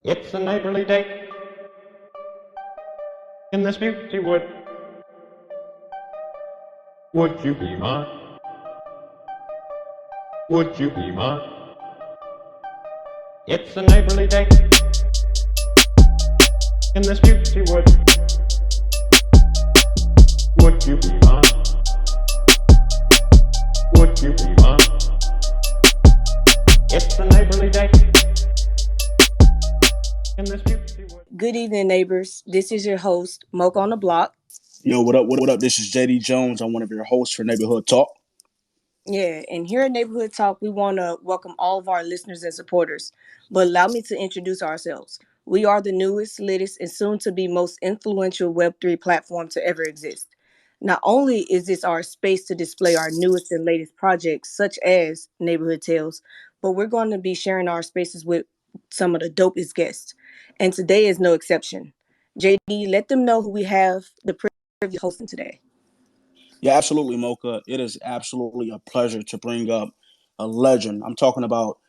It's a neighborly day in this beauty wood. Would you be mine? Would you be mine? It's a neighborly day in this beauty wood. Would you be mine? Would you be mine? It's a neighborly day in this beauty wood. Good evening, neighbors. This is your host, Mocca on the Block. Yo, what up? What up? This is JD Jones. I'm one of your hosts for Neighborhood Talk. Yeah, and here at Neighborhood Talk, we want to welcome all of our listeners and supporters. But allow me to introduce ourselves. We are the newest, latest, and soon to be most influential Web3 platform to ever exist. Not only is this our space to display our newest and latest projects, such as Neighborhood Tales, but we're going to be sharing our spaces with some of the dopest guests. And today is no exception. JD, let them know who we have the privilege of hosting today. Yeah, absolutely, Mocha. It is absolutely a pleasure to bring up a legend. I'm talking about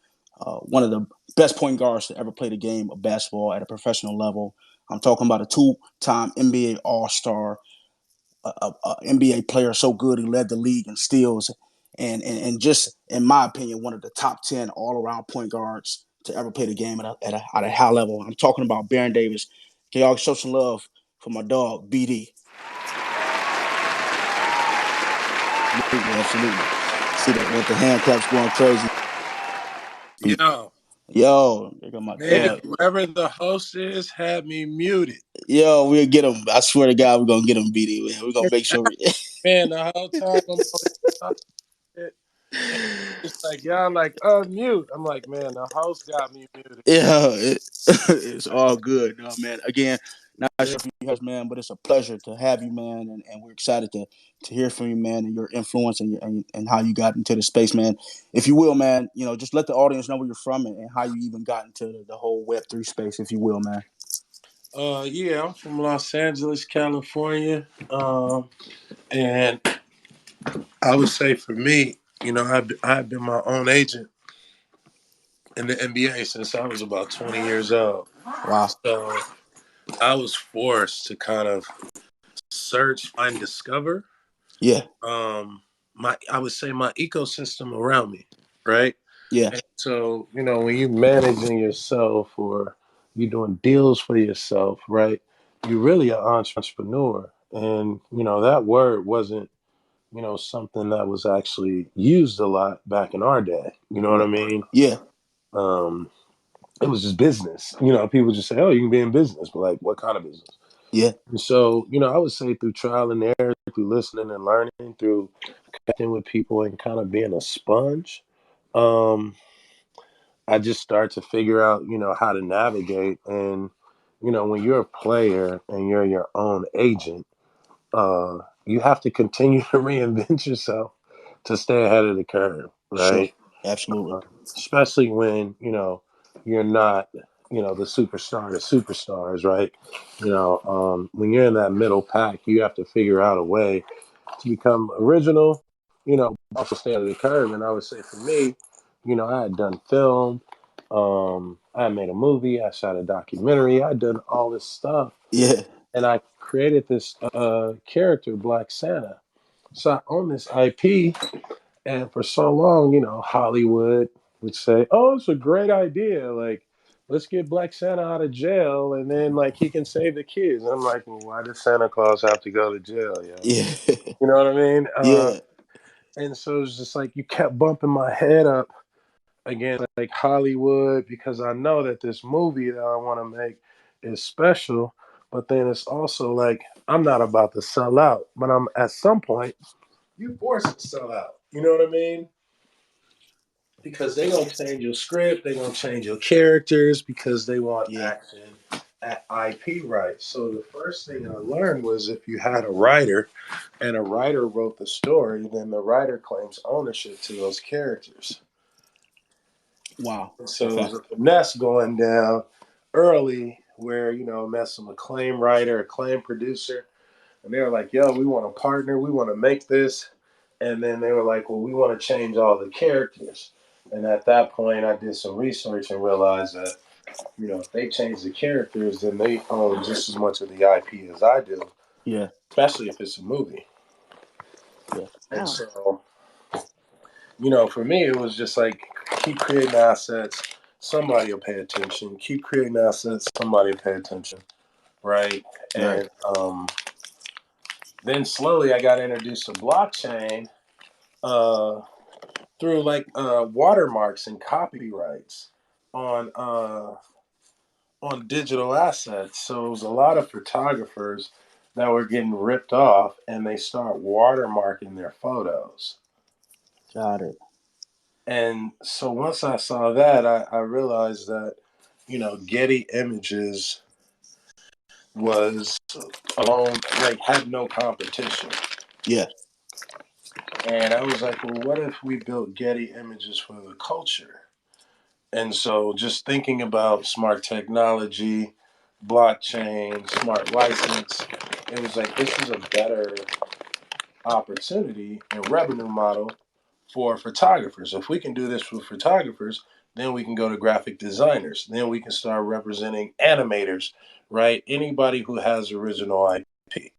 one of the best point guards to ever play the game of basketball at a professional level. I'm talking about a two-time NBA All-Star, NBA player so good he led the league in steals, and just in my opinion, one of the top 10 all-around point guards to ever play the game at a high level. I'm talking about Baron Davis. Can y'all show some love for my dog BD? Absolutely, absolutely. See that with the hand claps going crazy. Yo, Yo, there go my man, dog. whoever the host is had me muted. Yo, we'll get him. I swear to God, we're gonna get him, BD. Man. We're gonna That's make sure. Man, the whole time I'm over here talking shit, it's like y'all like unmute. I'm like, man, the host got me muted. Yeah, it's all good, no, man. Again, not sure if you guys, man, but it's a pleasure to have you, man, and we're excited to hear from you, man, and your influence and how you got into the space, man. If you will, man, just let the audience know where you're from and how you even got into the whole Web3 space, if you will, man. Yeah, I'm from Los Angeles, California. And I would say for me, I've been my own agent in the NBA since I was about 20 years old. Wow. So I was forced to kind of search, find, discover Yeah. my I would say my ecosystem around me, right? Yeah. And so, when you managing yourself or you doing deals for yourself, right? You're really an entrepreneur. And, that word wasn't, something that was actually used a lot back in our day. You know what I mean? Yeah. Um, it was just business. People just say, oh, you can be in business, but like, what kind of business? Yeah. And so, I would say through trial and error, through listening and learning, through connecting with people and kind of being a sponge, um, I just start to figure out, how to navigate. And, when you're a player and you're your own agent, you have to continue to reinvent yourself to stay ahead of the curve, Sure. right? Absolutely. Uh, Especially when, you're not, the superstar, the superstars, right? When you're in that middle pack, you have to figure out a way to become original, also stay ahead of the curve. And I would say for me, I had done film, I had made a movie, I shot a documentary, I'd done all this stuff, Yeah. and I created this character, Black Santa. So I own this IP, and for so long, Hollywood would say, "Oh, it's a great idea. Like, let's get Black Santa out of jail, and then like he can save the kids." And I'm like, well, "Why does Santa Claus have to go to jail, yo?" Yeah. You know what I mean? Yeah. And so it's just like you kept bumping my head up against like Hollywood because I know that this movie that I want to make is special, but then it's also like I'm not about to sell out, but I'm at some point you forced to sell out. You know what I mean? Because they gonna change your script, they gonna change your characters because they want Yeah. action at IP rights. So the first thing I learned was if you had a writer and a writer wrote the story, then the writer claims ownership to those characters. Wow. And so Okay. there's a finesse going down early where, met some acclaimed writer, acclaimed producer, and they were like, yo, we want to partner, we want to make this. And then they were like, well, we want to change all the characters. And at that point, I did some research and realized that If they change the characters, then they own just as much of the IP as I do, Yeah. especially if it's a movie. Yeah. And Wow. so, for me, it was just like keep creating assets. Somebody will pay attention. Keep creating assets. Somebody will pay attention. Right. Right. And then slowly I got introduced to blockchain uh, through like watermarks and copyrights on on digital assets. So it was a lot of photographers that were getting ripped off, and they start watermarking their photos. Got it. And so once I saw that, I realized that Getty Images was alone, like had no competition. Yeah. And I was like, well, what if we built Getty Images for the culture? And so just thinking about smart technology, blockchain, smart license, it was like this is a better opportunity and revenue model for photographers. If we can do this for photographers, then we can go to graphic designers. Then we can start representing animators, right? Anybody who has original IP.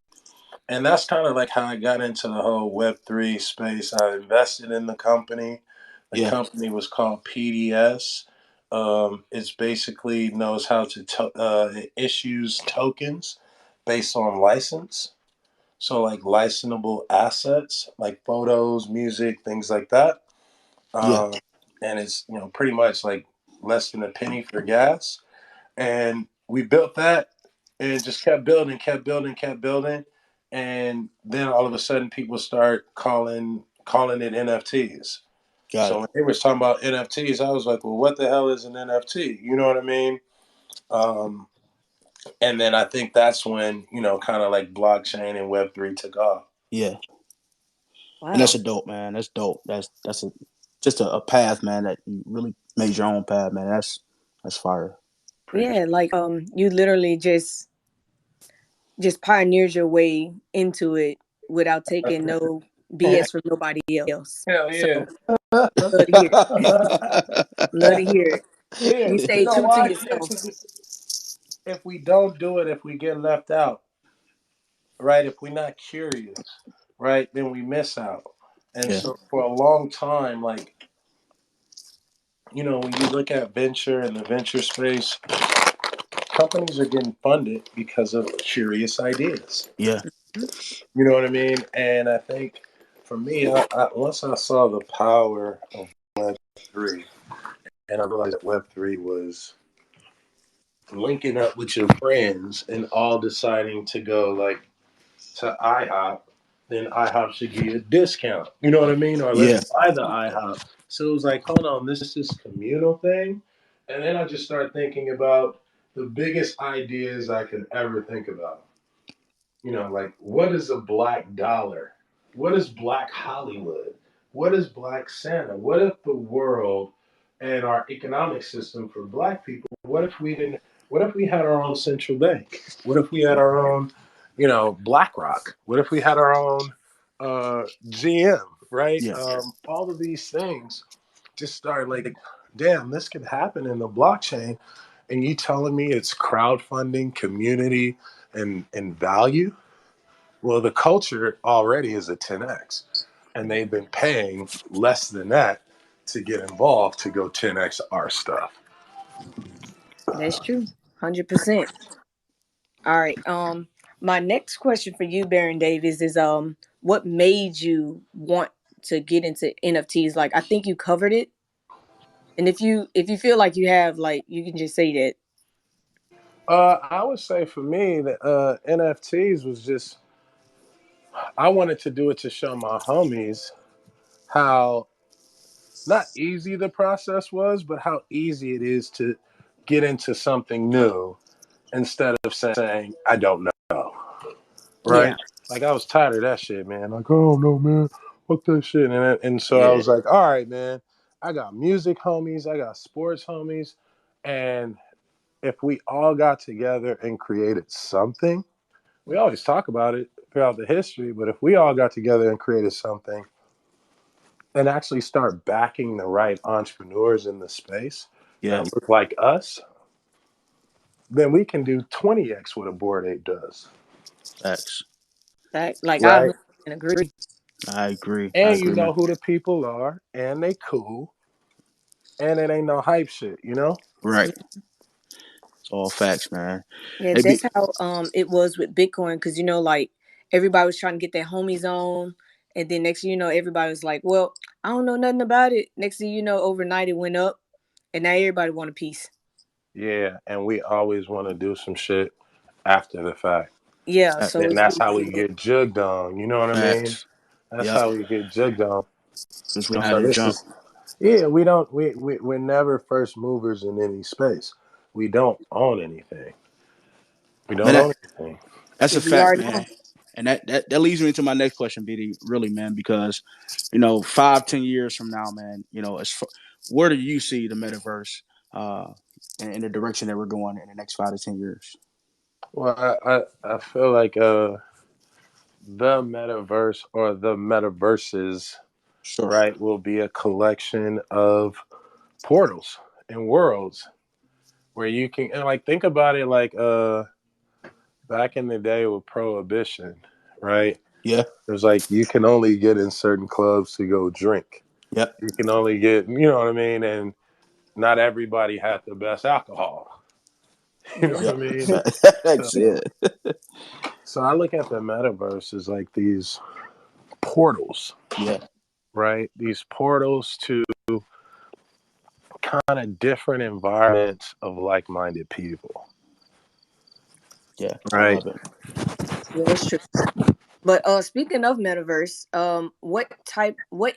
And that's kind of like how I got into the whole Web3 space. I invested in the company. The Yeah. company was called PDS. It's basically knows how it issues tokens based on license. So like licensable assets, like photos, music, things like that. Yeah. Um, and it's pretty much like less than a penny for gas. And we built that and just kept building, kept building, kept building. And then all of a sudden people start calling it NFTs. Got So it. when they was talking about NFTs, I was like, well, what the hell is an NFT? You know what I mean? Um, and then I think that's when, kind of like blockchain and Web3 took off. Yeah. And that's Wow. a dope, man. That's dope. That's a just a path, man, that you really made your own path, man. That's fire. Appreciate Yeah, like you literally just pioneered your way into it without taking no it. BS from nobody else. Hell So yeah. love to hear it. Love to hear it. Yeah. You You stay know true to why? Yeah, yourself. 'cause if we don't do it, if we get left out, right? If we're not curious, right, then we miss out. And Yeah. so for a long time, like, when you look at venture and the venture space, companies are getting funded because of curious ideas. Yeah. Mhm. You know what I mean? And I think for me, once I saw the power of Web3, and I realized that Web3 was linking up with your friends and all deciding to go like to IHOP, then IHOP should give you a discount. You know what I mean? Or let's Yeah. buy the IHOP. So it was like, hold on, this is this communal thing. And then I just started thinking about the biggest ideas I could ever think about. Like what is a black dollar? What is black Hollywood? What is black Santa? What if the world and our economic system for black people, what if we had our own central bank? What if we had our own, BlackRock? What if we had our own GM, right? Yeah. All of these things just started like, damn, this could happen in the blockchain. And you telling me it's crowdfunding, community, and value? Well, the culture already is a 10x, and they've been paying less than that to get involved to go 10x our stuff. That's true. 100%. All right. My next question for you, Baron Davis, is what made you want to get into NFTs? Like I think you covered it. And if you feel like you have, like you can just say that. I would say for me, the NFTs was just I wanted to do it to show my homies how not easy the process was, but how easy it is to get into something new instead of saying I don't know. Yeah. Right? Like I was tired of that shit, man. Like, oh no, man, fuck that shit. And so I Yeah. was like, all right, man, I got music homies, I got sports homies, and if we all got together and created something, we always talk about it throughout the history, but if we all got together and created something and actually start backing the right entrepreneurs in the space Yeah. that look like us, then we can do 20x what a Bored Ape does. Facts. Like I Right. 100% agree. I agree. I And you agree, man. know who the people are, and they cool, and it ain't no hype shit, you know? Right. It's all facts, man. Yeah, Hey, that's how it was with Bitcoin, because like everybody was trying to get their homies on, and then next thing you know, everybody was like, "Well, I don't know nothing about it." Next thing you know, overnight it went up, and now everybody want a piece. Yeah, and we always want to do some shit after the fact. Yeah, so And it's that's good how to we get that. get jugged on, you know what I mean? facts. That's Yep. how we get jugged on. Because we don't have So to this jump. is, yeah, we don't, we're never first movers in any space. We don't own anything. We Man, don't own anything. that's Yeah, a we fact, already man. know. And that leads me into my next question, BD. Really, man, because 5-10 years from now, man, where do you see the metaverse uh, in the direction that we're going in the next 5 to 10 years? Well, I feel like the metaverse or the metaverses, Sure. right, will be a collection of portals and worlds where you can, and like, think about it like back in the day with prohibition, right? Yeah. It was like you can only get in certain clubs to go drink. Yep. You can only get, you know what I mean? And not everybody had the best alcohol. You know Yeah. what I Yep. mean? That's So, it. so I look at the metaverse as like these portals, Yeah. right? These portals to kind of different environments of like-minded people, Yeah. I right? love it. Yeah, that's true. But speaking of metaverse, what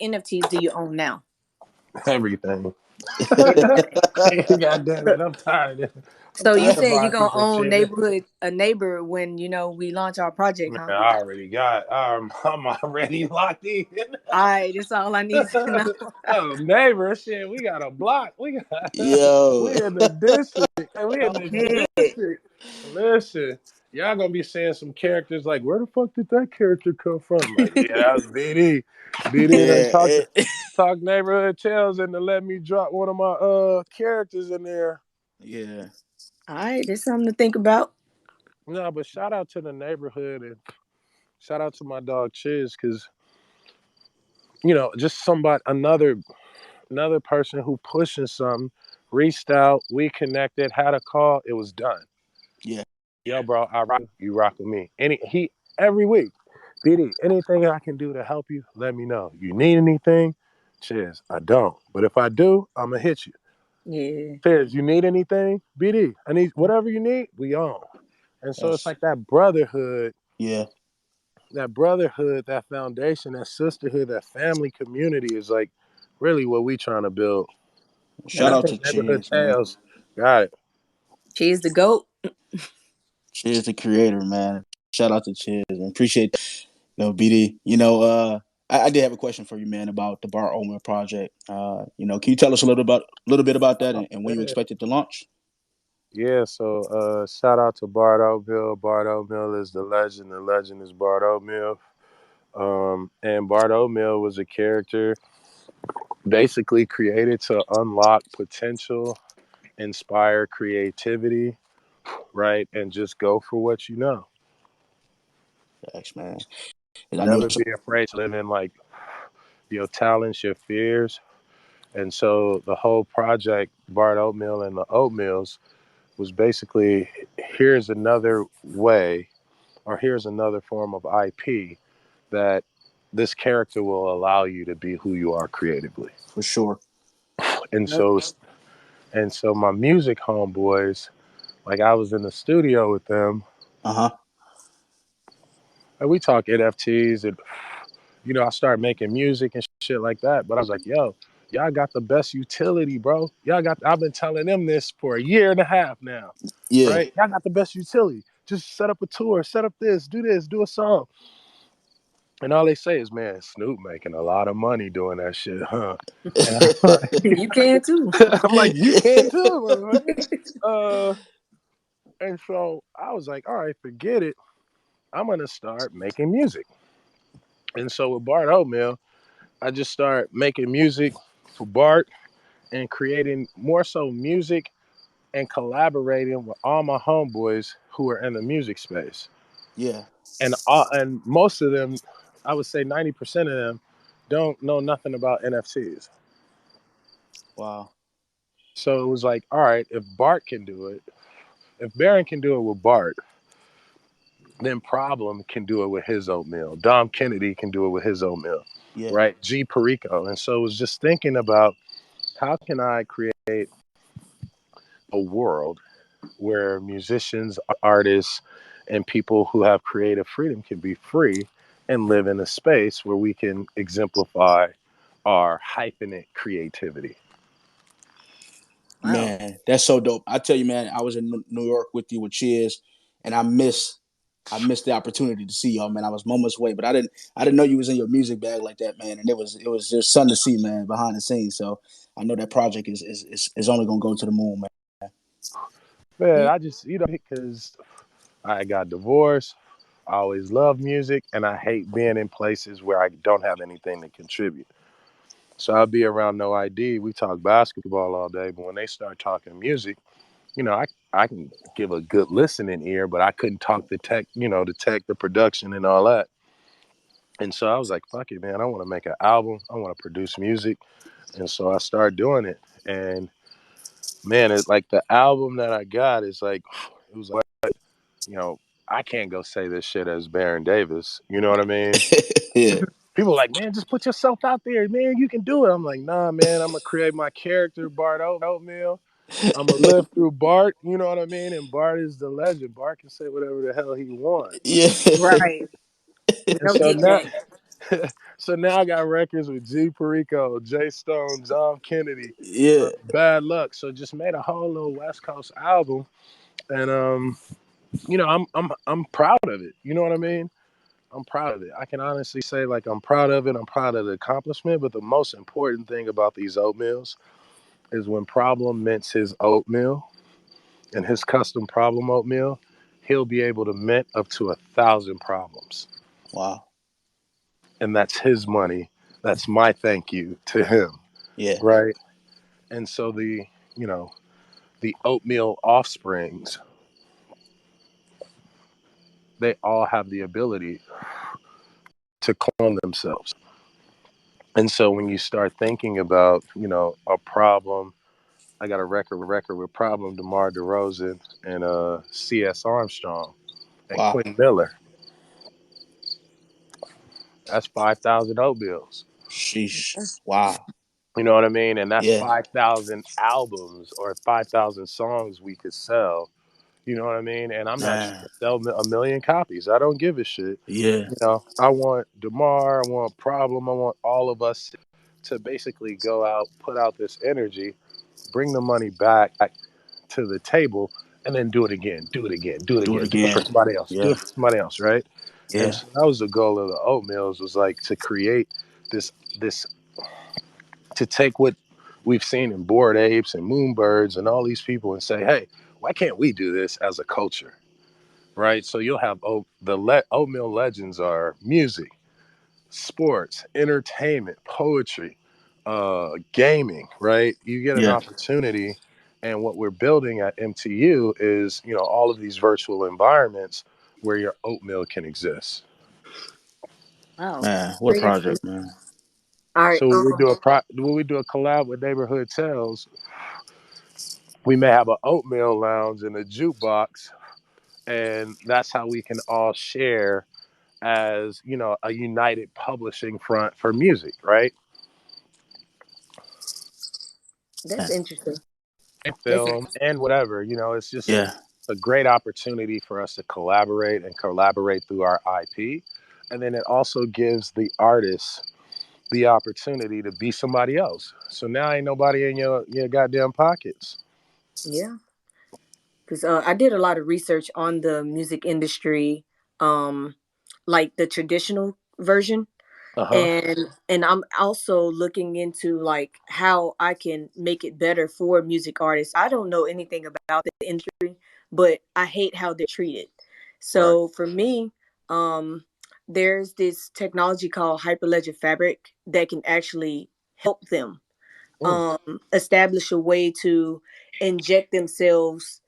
NFTs do you own now? Everything. Everything. God damn it, I'm tired. I'm So you tired of said you're buying gonna people own shit. a neighbor when we launch our project, Man, huh? I already got. I'm already locked in. All right, that's all I need to know. Oh, neighbor, shit, we got a block. We got. Yo. We in the district, and we in Go the ahead. district. Listen, y'all gonna be saying some characters like, where the fuck did that character come from? Like, yeah, that was BD. BD done Yeah. talk neighborhood tales and to let me drop one of my characters in there. Yeah. All right, that's something to think about. No, but shout out to the neighborhood and shout out to my dog Chiz, because just somebody another person who pushing something, reached out, we connected, had a call, it was done. Yeah. Yo, bro, I rock you, rock with me. Every week, BD, anything I can do to help you, let me know. You need anything? Cheers. I don't, but if I do, I'ma hit you. Yeah. Cheers. You need anything? BD, I need whatever you need. We on. And so it's That's like yeah. that brotherhood, that foundation, that sisterhood, that family community is like really what we trying to build. And Shout I out to think neighborhood Chiz, man. tales got it. She's the goat. Chiz the creator, man. Shout out to Chiz and appreciate BD. I did have a question for you, man, about the Bar Omer project. Can you tell us a little bit about that and when you Yeah. expect it to launch? Yeah, so shout out to Bart Oatmeal. Bart Oatmeal is the legend is Bart Oatmeal. And Bart Oatmeal was a character basically created to unlock potential, inspire creativity, right? And just go for what you know. Thanks, man. And I know Never be afraid to live in like your talents, your fears. And so the whole project, Bart Oatmeal and the Oatmeals, was basically here's another way or here's another form of IP that this character will allow you to be who you are creatively. for sure. And Yep. so my music homeboys, like I was in the studio with them Uh-huh. and we talk NFTs and I started making music and shit like that. But I was like, yo, y'all got the best utility, bro. I've been telling them this for a year and a half now. Yeah. Right? Y'all got the best utility. Just set up a tour, set up this, do a song. And all they say is, man, Snoop making a lot of money doing that shit, huh? And I'm like, You can too. I'm like, you can too, motherfucker. Uh, and so I was like, all right, forget it. I'm gonna start making music. And so with Bart Oatmeal, I just start making music for Bart and creating more so music and collaborating with all my homeboys who are in the music space. Yeah. And most of them, I would say 90% of them, don't know nothing about NFTs. Wow. So it was like, all right, if Bart can do it, if Baron can do it with Bart, then Problem can do it with his oatmeal. Dom Kennedy can do it with his oatmeal, Yeah. right? G Perico. And so it was just thinking about how can I create a world where musicians, artists, and people who have creative freedom can be free and live in a space where we can exemplify our hyphenate creativity. Wow. Man, that's so dope. I tell you, man, I was in New York with you with Cheers, and I missed the opportunity to see y'all, man. I was moments away, but I didn't know you was in your music bag like that, man. And it was just something to see, man, behind the scenes. So I know that project is only gonna go to the moon, man. Man, Yeah. I just, because I got divorced. I always loved music, and I hate being in places where I don't have anything to contribute. So I'll be around No ID. We talk basketball all day, but when they start talking music, I can give a good listening ear, but I couldn't talk the tech, the tech, the production, and all that. And so I was like, fuck it, man. I want to make an album. I want to produce music. And so I started doing it. And man, it's like the album that I got is like, it was like, you know, I can't go say this shit as Baron Davis. You know what I mean? Yeah, People are like, man, just put yourself out there, man. You can do it. I'm like, nah, man. I'm gonna create my character, Bart Oatmeal. I'm gonna live through Bart. You know what I mean? And Bart is the legend. Bart can say whatever the hell he wants. yeah, Right. With And no so now, dictate. so now I got records with G Perico, Jay Stone, John Kennedy, yeah. Bad Luck. So just made a whole little West Coast album, and I'm proud of it. You know what I mean? I'm proud of it. I can honestly say like I'm proud of it. I'm proud of the accomplishment. But the most important thing about these oatmeals is when Problem mints his oatmeal and his custom Problem oatmeal, he'll be able to mint up to 1,000 problems, Wow. and that's his money. That's my thank you to him, Yeah, right? And so you know the oatmeal offsprings, they all have the ability to clone themselves. And so when you start thinking about, a problem, I got a record with Problem, DeMar DeRozan, and C.S. Armstrong and wow. Quinn Miller. That's 5,000 oatmeals. Sheesh. Wow. You know what I mean? And that's Yeah, 5,000 albums or 5,000 songs we could sell. You know what I mean? And I'm not trying man. to sell a million copies. I don't give a shit. Yeah, I want DeMar, I want Problem, I want all of us to basically go out, put out this energy, bring the money back to the table, and then do it again, do it again, do it do it again, do it for again. somebody else, do Yeah, it for somebody else, right? And yeah, so that was the goal of the oatmeals, was like to create this to take what we've seen in Bored Apes and Moonbirds and all these people and say, hey, why can't we do this as a culture, right? So you'll have oatmeal legends are music, sports, entertainment, poetry, gaming, right? You get an yeah. opportunity, and what we're building at MTU is, all of these virtual environments where your oatmeal can exist. Wow. Man, what a Very interesting. project, man. All right. So when we do a collab with Neighborhood Tales, we may have an oatmeal lounge and a jukebox, and that's how we can all share as a united publishing front for music, right? That's Man. interesting. And That's film and whatever. It's just Yeah, a great opportunity for us to collaborate and collaborate through our IP. And then it also gives the artists the opportunity to be somebody else. So now ain't nobody in your goddamn pockets. yeah. Because I did a lot of research on the music industry, um, like the traditional version, Uh huh. and I'm also looking into like how I can make it better for music artists. I don't know anything about the industry, but I hate how they're treated. Right. So for me, um, there's this technology called Hyperledger Fabric that can actually help them Mm. establish a way to inject themselves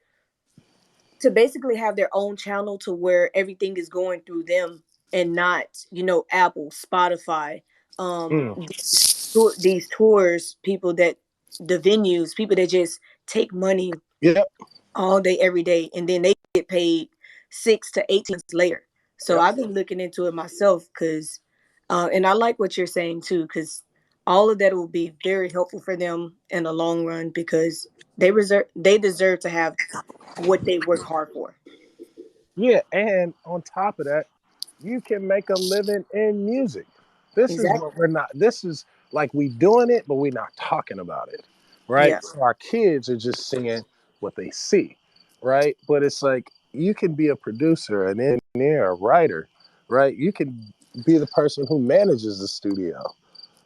to basically have their own channel to where everything is going through them and not, Apple, Spotify, Mm. these tours, people that the venues, people that just take money Yep. all day, every day, and then they get paid 6 to 18 months later. So Yep. I've been looking into it myself because, and I like what you're saying too, because all of that will be very helpful for them in the long run because they deserve to have what they work hard for. Yeah, and on top of that, you can make a living in music. This is Exactly. what we're not. This is like we doing it, but we're not talking about it, right? Yeah. So our kids are just seeing what they see, right? But it's like you can be a producer, an engineer, a writer, right? You can be the person who manages the studio,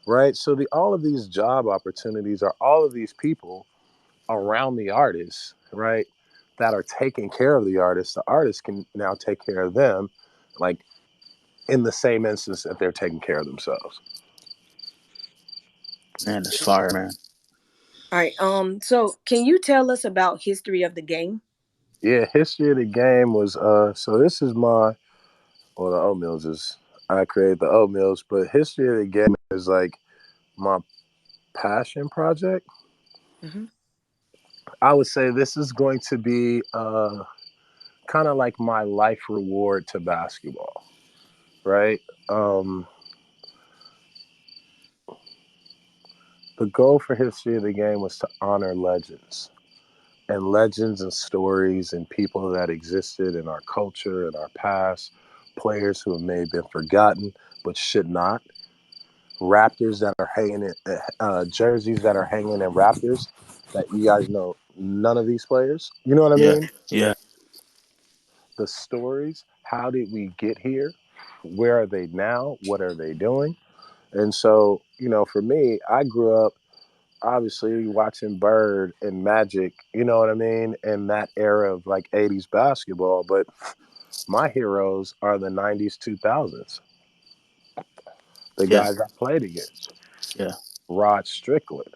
right? So all of these job opportunities are all of these people around the artists, right? That are taking care of the artists. The artists can now take care of them, like in the same instance that they're taking care of themselves. Man, that's fire, man. All right. So can you tell us about history of the game? Yeah, history of the game was so this is my well the oatmeals is I created the oatmeals, but history of the game is like my passion project. Hmm. I would say this is going to be kind of like my life reward to basketball, right? Um, the goal for history of the game was to honor legends and stories and people that existed in our culture and our past, players who may have been forgotten but should not, Raptors that are hanging in jerseys that are hanging in Raptors that you guys know none of these players. You know what I Yeah, mean? yeah, The stories. How did we get here? Where are they now? What are they doing? And so, for me, I grew up obviously watching Bird and Magic, you know what I mean, in that era of like 80s basketball. But my heroes are the 90s, 2000s, the yeah, guys I played against: yeah, Rod Strickland,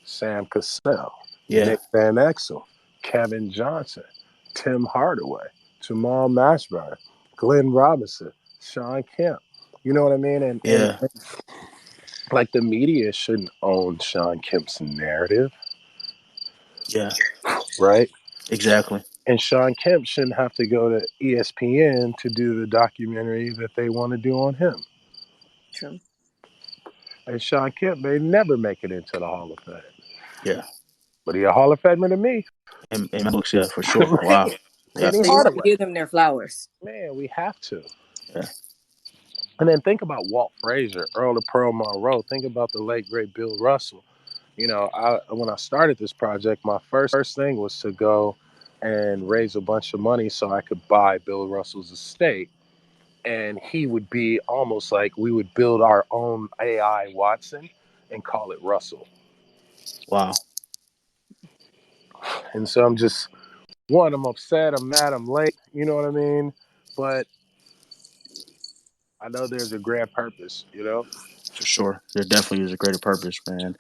Sam Cassell, yeah, Nick Van Exel, Kevin Johnson, Tim Hardaway, Jamal Mashburn, Glenn Robinson, Sean Kemp. You know what I mean? And yeah, like the media shouldn't own Sean Kemp's narrative, yeah. right? Exactly. And Sean Kemp shouldn't have to go to ESPN to do the documentary that they want to do on him. True. And Sean Kemp may never make it into the Hall of Fame, Yeah. but he a Hall of Famer to me. In my books, yeah, for sure. Right? Wow. Yeah, Penny So you want to Hardaway, give them their flowers. man, we have to. yeah. And then think about Walt Frazier, Earl of Pearl Monroe. Think about the late great Bill Russell. When I started this project, my first thing was to go and raise a bunch of money so I could buy Bill Russell's estate. And he would be almost like we would build our own AI Watson and call it Russell. Wow. And so I'm upset, I'm mad, I'm late, you know what I mean? But I know there's a grand purpose. For sure. There definitely is a greater purpose, man.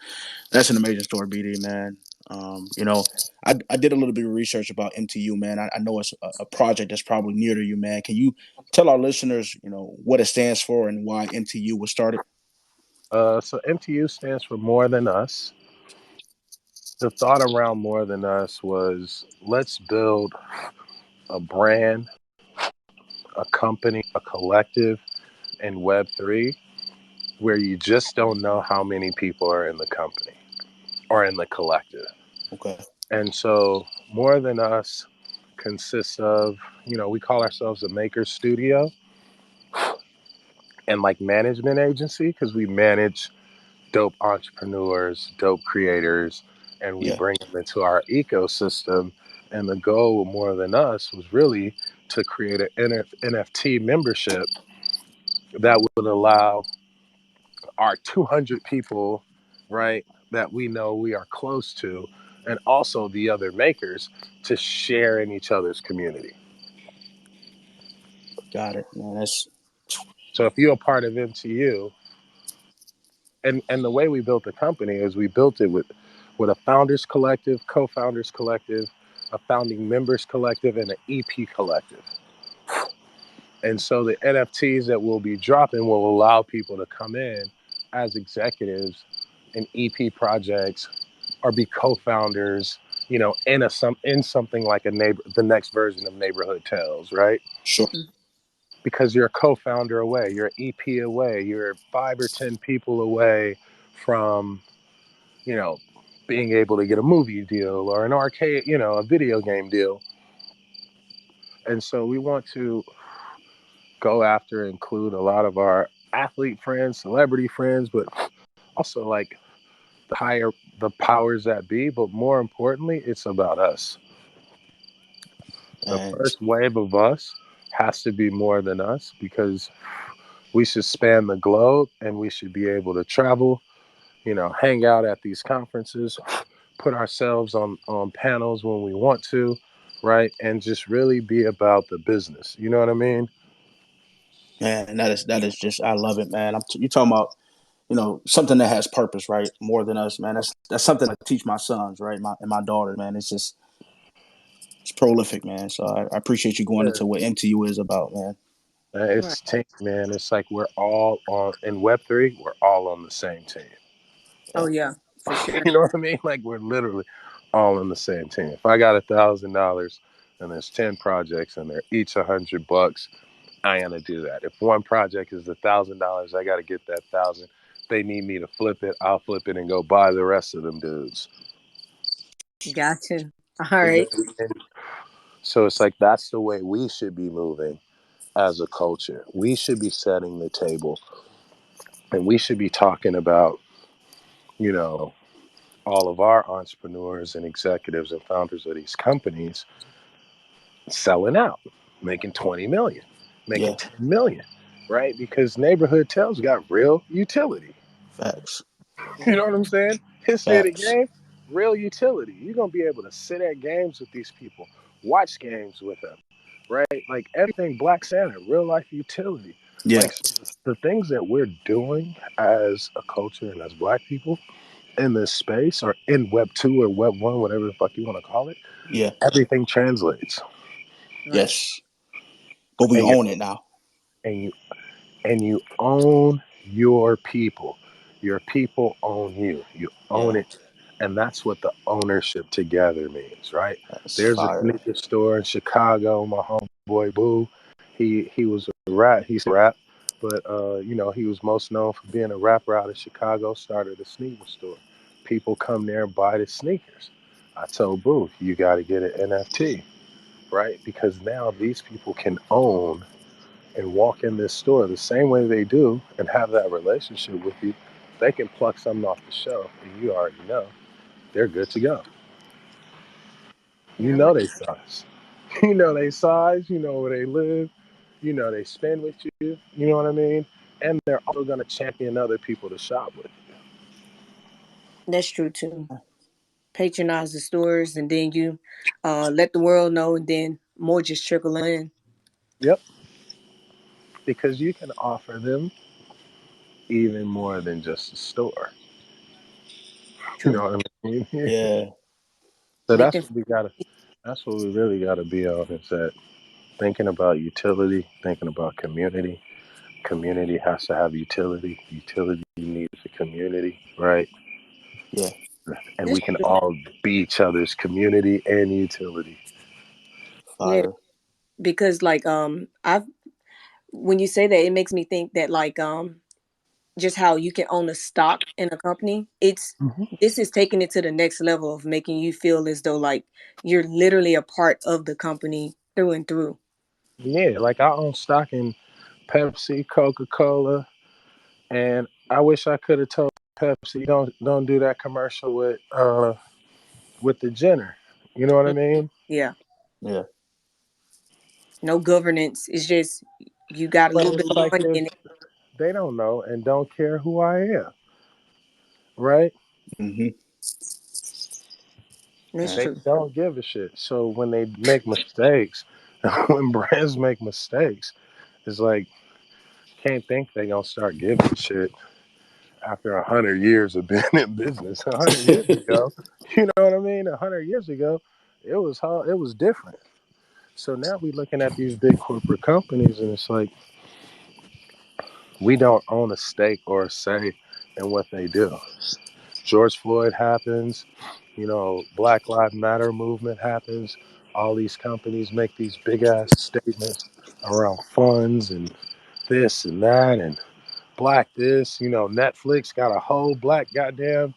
That's an amazing story, BD, man. I did a little bit of research about MTU, man. I know it's a project that's probably near to you, man. Can you tell our listeners, what it stands for and why MTU was started? So MTU stands for More Than Us. The thought around More Than Us was let's build a brand, a company, a collective in Web3 where you just don't know how many people are in the company or in the collective. Okay. And so, More Than Us consists of, we call ourselves a maker studio and like management agency because we manage dope entrepreneurs, dope creators, and we Yeah. bring them into our ecosystem. And the goal of More Than Us was really to create an NFT membership that would allow our 200 people, right, that we know we are close to, and also the other makers to share in each other's community. Got it. Man, that's So if you're a part of MTU, and the way we built the company is we built it with a founders collective, co-founders collective, a founding members collective, and an EP collective. And so the NFTs that we'll be dropping will allow people to come in as executives in EP projects or be co-founders, in something like the next version of Neighborhood Tales, right? Sure. Mhm. Because you're a co-founder away, you're an EP away, you're 5 or 10 people away from, you know, being able to get a movie deal or an arcade, a video game deal. And so we want to go after, include a lot of our athlete friends, celebrity friends, but also like the powers that be. But more importantly, it's about us. The And first wave of us has to be more than us because we should span the globe and we should be able to travel, hang out at these conferences, put ourselves on panels when we want to, right? And just really be about the business. You know what I mean? man, that is just I love it, man. You talking about something that has purpose, right? More than us, man. That's something I teach my sons, right? My daughter, man. It's prolific, man. So I appreciate you going Yeah. into what MTU is about, man. Right. It's team, man. It's like we're all on in Web3. We're all on the same team. Oh Yeah, yeah, for sure. You know what I mean? Like we're literally all on the same team. If I got $1,000 and there's 10 projects and they're each $100, I gotta do that. If one project is $1,000, I gotta get that thousand. They need me to flip it. I'll flip it and go buy the rest of them dudes. Gotcha. All And right. so it's like that's the way we should be moving as a culture. We should be setting the table, and we should be talking about, you know, all of our entrepreneurs and executives and founders of these companies selling out, making 20 million, making yeah, 10 million, right? Because neighborhood tales got real utility. facts, You Yeah. know what I'm saying? History of the facts. game, real utility. You're gonna be able to sit at games with these people, watch games with them, right? Like everything Black Santa, real life utility. Yeah, Like the things that we're doing as a culture and as Black people in this space or in Web 2 or Web 1, whatever the fuck you want to call it, yeah, everything translates. Right. yes. But we And you own it now. and you and you own your people. Your people own you. You own Yeah, it. And that's what the ownership together means, right? that's There's a fire. sneaker store in Chicago, my homeboy Boo. He was a rap, he's a rap, but he was most known for being a rapper out of Chicago, started a sneaker store. People come there and buy the sneakers. I told Boo, you gotta get an NFT, right? Because now these people can own and walk in this store the same way they do and have that relationship with you, they can pluck something off the shelf and you already know they're good to go. You Yeah, know man. they size. You know they size, you know where they live, you know they spend with you, you know what I mean? And they're also gonna champion other people to shop with That's true too. Patronize the stores and then you let the world know and then more just trickle in. you. Yep. Because you can offer them even more than just a store. You True. know what I mean? Yeah, So Let that's them what we gotta that's what we really gotta be on is that thinking about utility, thinking about community. Community has to have utility. Utility needs a community, right? yeah, And that's we can true. all be each other's community and utility. Yeah. fire. Because like I've when you say that it makes me think that like just how you can own a stock in a company, it's Mhm. this is taking it to the next level of making you feel as though like you're literally a part of the company through and through. Yeah, like I own stock in Pepsi, Coca Cola, and I wish I could have told Pepsi don't do that commercial with the Jenner. You know what I Mm. mean? Yeah. Yeah, No governance. It's just you got a But little bit it's of like money this: in it. they don't know and don't care who I am, right? hmm That's man. They true. don't give a shit. So when they make mistakes, when brands make mistakes, it's like can't think they gonna start giving a shit after 100 years of being in business. 100 years ago, you know what I mean? 100 years ago, it was different. So now we're looking at these big corporate companies, and it's like we don't own a stake or a say in what they do. George Floyd happens, Black Lives Matter movement happens. All these companies make these big ass statements around funds and this and that and black this. Netflix got a whole black goddamn.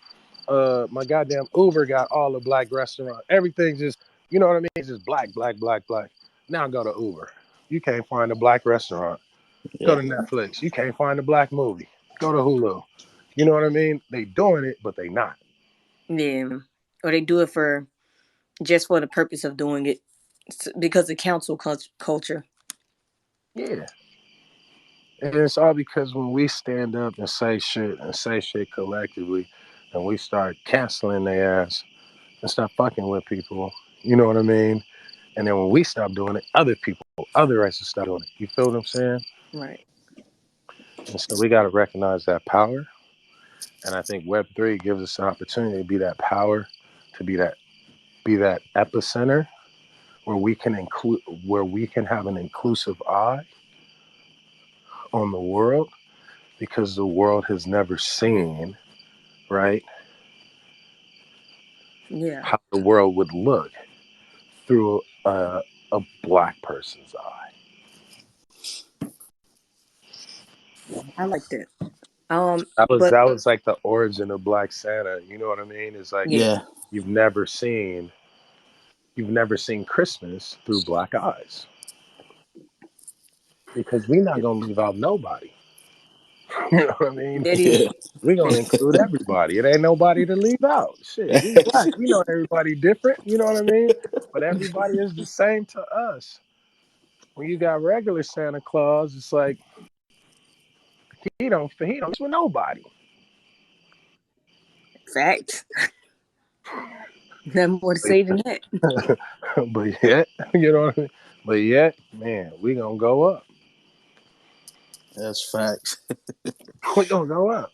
My goddamn Uber got all the black restaurants. Everything just, you know what I mean? It's just black, black, black, black. Now go to Uber. You can't find a black restaurant. Go Yeah. to Netflix. You can't find a black movie. Go to Hulu. You know what I mean? They doing it, but they not. Yeah. Or they do it for just for the purpose of doing it because of culture. Yeah. And it's all because when we stand up and say shit collectively, and we start canceling their ass and start fucking with people, you know what I mean? And then when we stop doing it, other people, other races stop doing it. You feel what I'm saying? Right. And so we got to recognize that power. And I think Web3 gives us an opportunity to be that power, to be that epicenter where we can have an inclusive eye on the world because the world has never seen, right, Yeah. how the world would look through a black person's eye. I like that. But That was like the origin of Black Santa. You know what I mean? It's like yeah. Yeah. you've never seen you've never seen Christmas through black eyes because we're not gonna leave out nobody. You know what I mean? That is. Yeah. We're gonna include everybody. It ain't nobody to leave out. Shit, we black. We know everybody different. You know what I mean? But everybody is the same to us. When you got regular Santa Claus, it's like he don't mess with nobody. Fact. Nothing more to say than that. But yet, you know what I mean? But yet, man, we gonna go up. That's facts. We gonna go up.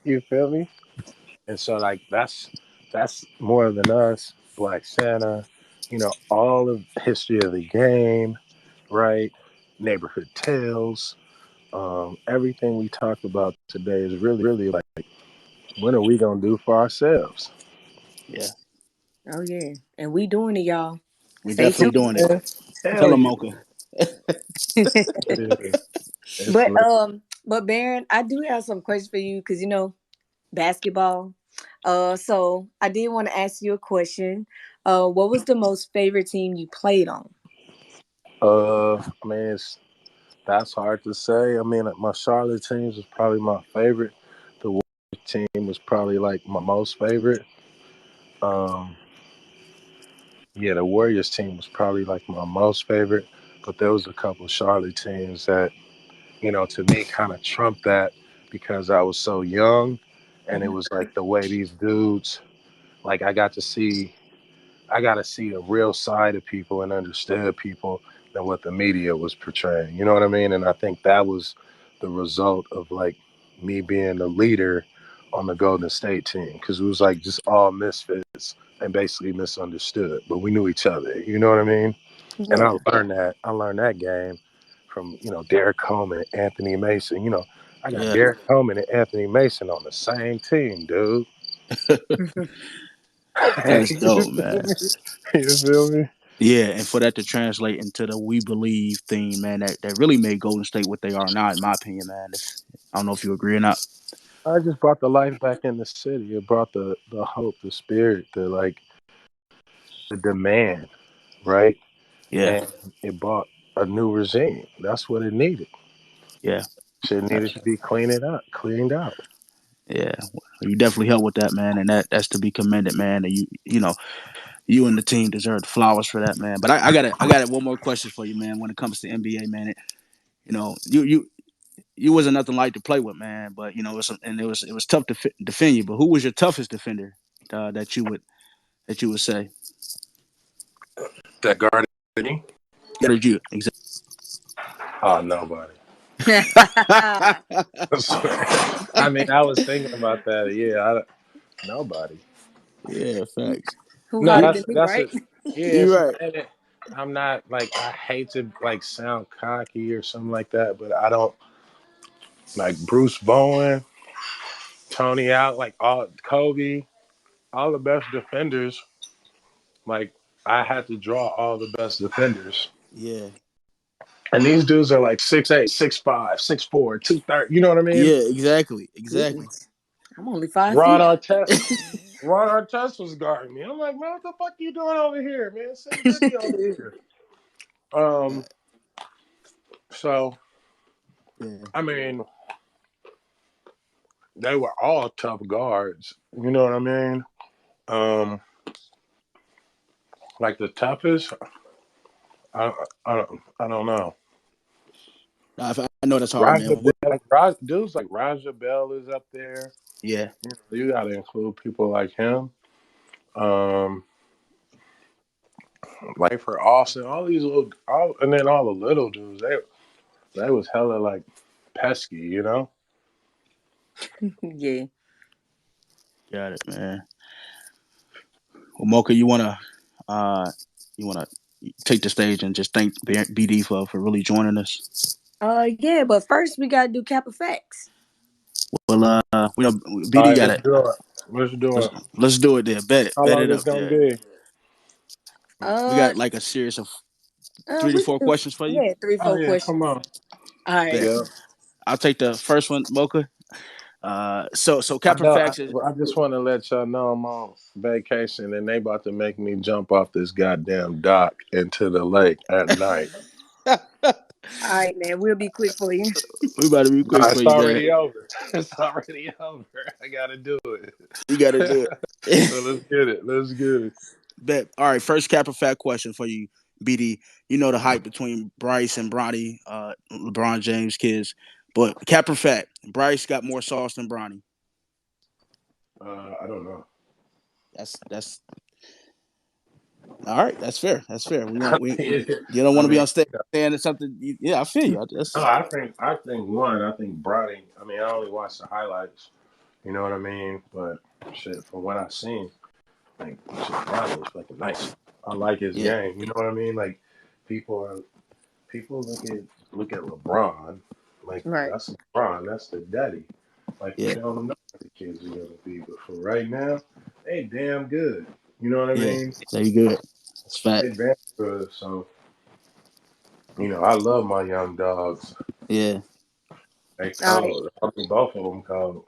You feel me? And so like that's more than us, Black Santa, all of history of the game, right? Neighborhood tales. Everything we talk about today is really like when are we gonna do for ourselves? Yeah. Oh yeah. And we doing it, y'all. We Stay definitely tuned. doing it. Tell Hell them, yeah. Mocha. It's but Baron, I do have some questions for you because basketball. So I did want to ask you a question. What was the most favorite team you played on? I mean, that's hard to say. I mean, like, my Charlotte teams was probably my favorite. The Warriors team was probably like my most favorite. Um, yeah, the Warriors team was probably like my most favorite. But there was a couple Charlotte teams that, to me kind of trumped that because I was so young, and it Mhm. was like the way these dudes, like I got to see a real side of people and understand people than what the media was portraying. You know what I mean? And I think that was the result of like me being the leader on the Golden State team because it was like just all misfits and basically misunderstood, but we knew each other. You know what I mean? And Yeah. I learned that game from Derek Coleman, Anthony Mason. I got Yeah. Derek Coleman and Anthony Mason on the same team, dude. That's You dope, feel man. me? You feel me? Yeah, and for that to translate into the "we believe" theme, man, that really made Golden State what they are now, in my opinion, man. I don't know if you agree or not. I just brought the life back in the city. It brought the hope, the spirit, the demand, right? Yeah, And it brought a new regime. That's what it needed. yeah, Shit needed to be cleaned out. yeah. You definitely helped with that, man, and that's to be commended, man. And you and the team deserve flowers for that, man. But I got one more question for you, man. When it comes to NBA, man, you wasn't nothing light to play with, man. But it was tough to defend you. But who was your toughest defender that you would say? That guarded me? What did you exactly? Oh, nobody. I mean, I was thinking about that. Yeah, nobody. Yeah, facts. Who No, hotter Me, than me, that's right? it. Yeah, you it's right. and I'm not like I hate to like sound cocky or something like that, but I don't like Bruce Bowen, Tony out, like all Kobe, all the best defenders. Like I had to draw all the best defenders. Yeah, And these dudes are like 6'8", 6'5", 6'4", 230. You know what I mean? yeah, exactly, exactly. Goodness. I'm only 5 feet. Ron Artest. Ron Artest was guarding me. I'm like, man, what the fuck you doing over here, man? Send Diddy over here. Um, so Yeah, I mean, they were all tough guards. You know what I mean? Um, like the toughest, I don't know. nah, I know that's hard, Raja man. Bell, dudes like Raja Bell is up there. Yeah, You got to include people like him. Um, like for Austin, all these and then all the little dudes, they was hella like pesky, you know. Yeah. got it, man. Well, Mocha, uh, you wanna take the stage and just thank BD for really joining us. Yeah, but first we gotta do Kappa facts. Well, we know All BD right, got let's it. do it. Let's do Let's it. let's do it there. How Bet long it is up gonna there. be? We Uh, got like a series of three to we can four do, questions for you. yeah, three, Oh four yeah, come questions. on. All right. Bet. Yeah, I'll take the first one, Mocha. So I Capra know. Facts is I just want to let y'all know I'm on vacation and they about to make me jump off this goddamn dock into the lake at night. All right, man. We'll be quick for you. we about to be quick Nah, for it's you, man. already over. It's already over. I gotta do it. You got to do it. So let's get it. Let's get it. Bet. All right, first Capra Fact question for you, BD. You know the hype between Bryce and Bronny, LeBron James kids. But Capra Fact, Bryce got more sauce than Bronny. I don't know. That's all right. That's fair. That's fair. We don't we you don't I want to be mean, on stage saying something. Yeah, I feel you. no, That's I think one. I think Brownie. I mean, I only watched the highlights. You know what I mean? But shit, from what I've seen, like shit, Brownie is fucking nice. I like his yeah, game. You know what I mean? Like people are people look at LeBron like Right. that's LeBron. That's the daddy. Like you yeah, don't know what the kids are gonna be. But for right now, they damn good. You know what I yeah. mean? There you good. That's They fact. damn good. So I love my young dogs. Yeah. They All right. cold. I mean, both of them cold.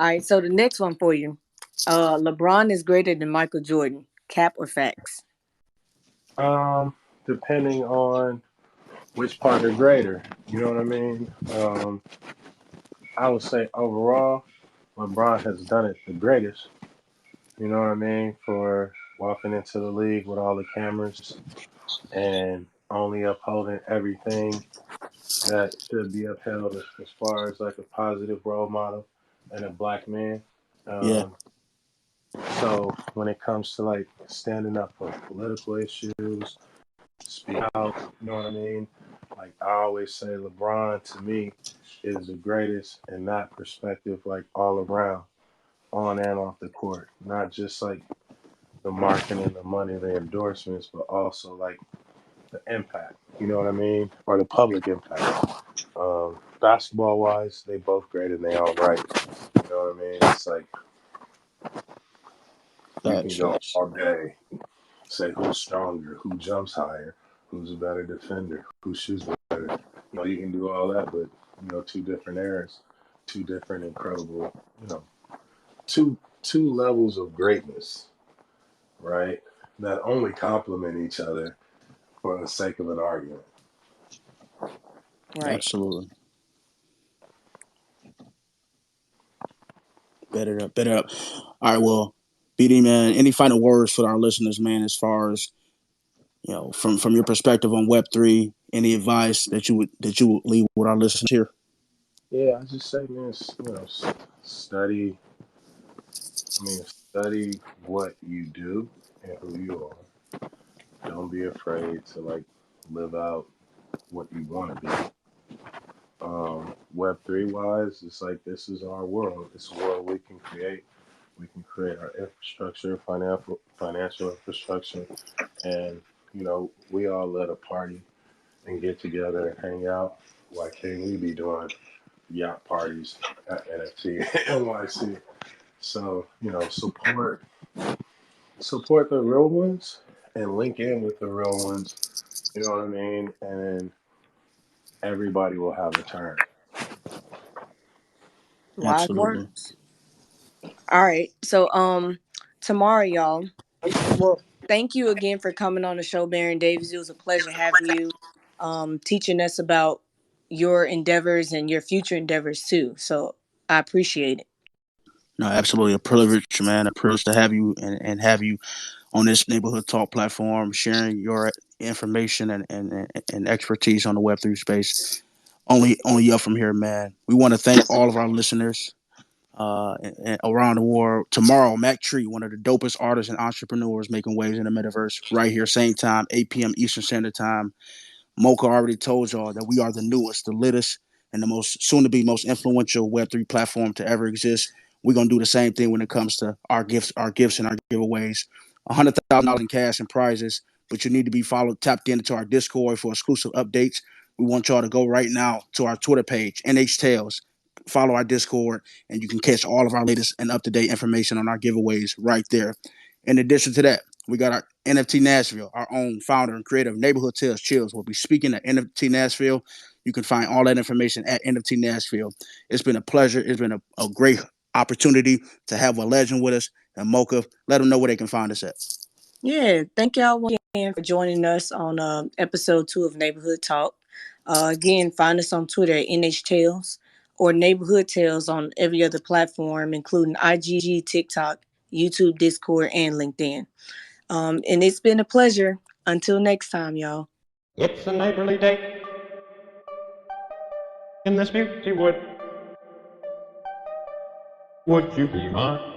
All right. So the next one for you. LeBron is greater than Michael Jordan. Cap or facts? Depending on which part is greater, you know what I mean. I would say overall, LeBron has done it the greatest. You know what I mean for walking into the league with all the cameras and only upholding everything that should be upheld as far as like a positive role model and a black man. Yeah. Um, so when it comes to like standing up for political issues, speak out. You know what I mean? Like I always say, LeBron to me is the greatest in that perspective, like all around, on and off the court. Not just like the marketing, the money, the endorsements, but also like the impact. You know what I mean? Or the public impact. Basketball wise, they both great in their own right. You know what I mean? It's like we can Facts. go Facts. all day, say who's stronger, who jumps higher, who's a better defender, who shoots better. You can do all that, but two different eras, two different incredible, two levels of greatness, right? That only complement each other for the sake of an argument. Right. Absolutely. Better up. Better up. All right. Well, BD man, any final words for our listeners, man, as far as from your perspective on Web3, any advice that you would leave with our listeners here? Yeah, I just say, man, study. Study what you do and who you are. Don't be afraid to like live out what you want to be. Web3 wise, it's like this is our world. It's a world we can create. We can create our infrastructure, financial infrastructure, and we all let a party and get together and hang out. Why can't we be doing yacht parties at NFT NYC? So support the real ones and link in with the real ones. You know what I mean? And everybody will have a turn. Wise Absolutely. words. All right. So tomorrow, y'all. Well, thank you again for coming on the show, Baron Davis. It was a pleasure having you, teaching us about your endeavors and your future endeavors too. So I appreciate it. No, absolutely a privilege, man. A privilege to have you and have you on this neighborhood talk platform, sharing your information and expertise on the Web3 space. Only up from here, man. We want to thank all of our listeners and around the world. Tomorrow, Mac Tree, one of the dopest artists and entrepreneurs making waves in the metaverse, right here, same time, 8 p.m. Eastern Standard Time. Mocca already told y'all that we are the newest, the littest, and the most soon to be most influential Web3 platform to ever exist. We're gonna do the same thing when it comes to our gifts and our giveaways. $100,000 in cash and prizes, but you need to be tapped into our Discord for exclusive updates. We want y'all to go right now to our Twitter page, NH follow our Discord, and you can catch all of our latest and up-to-date information on our giveaways right there. In addition to that, we got our NFT Nashville, our own founder and creator of Neighborhood Tales Chills. We'll be speaking at NFT Nashville. You can find all that information at NFT Nashville. It's been a pleasure. It's been a great opportunity to have a legend with us. And Mocha, let them know where they can find us at. Yeah, thank y'all once again for joining us on episode 2 of Neighborhood Talk. Again, find us on Twitter at NH or Neighborhood Tales on every other platform, including IG, TikTok, YouTube, Discord, and LinkedIn. And it's been a pleasure. Until next time, y'all. It's a neighborly day in this beauty wood. Would you be mine?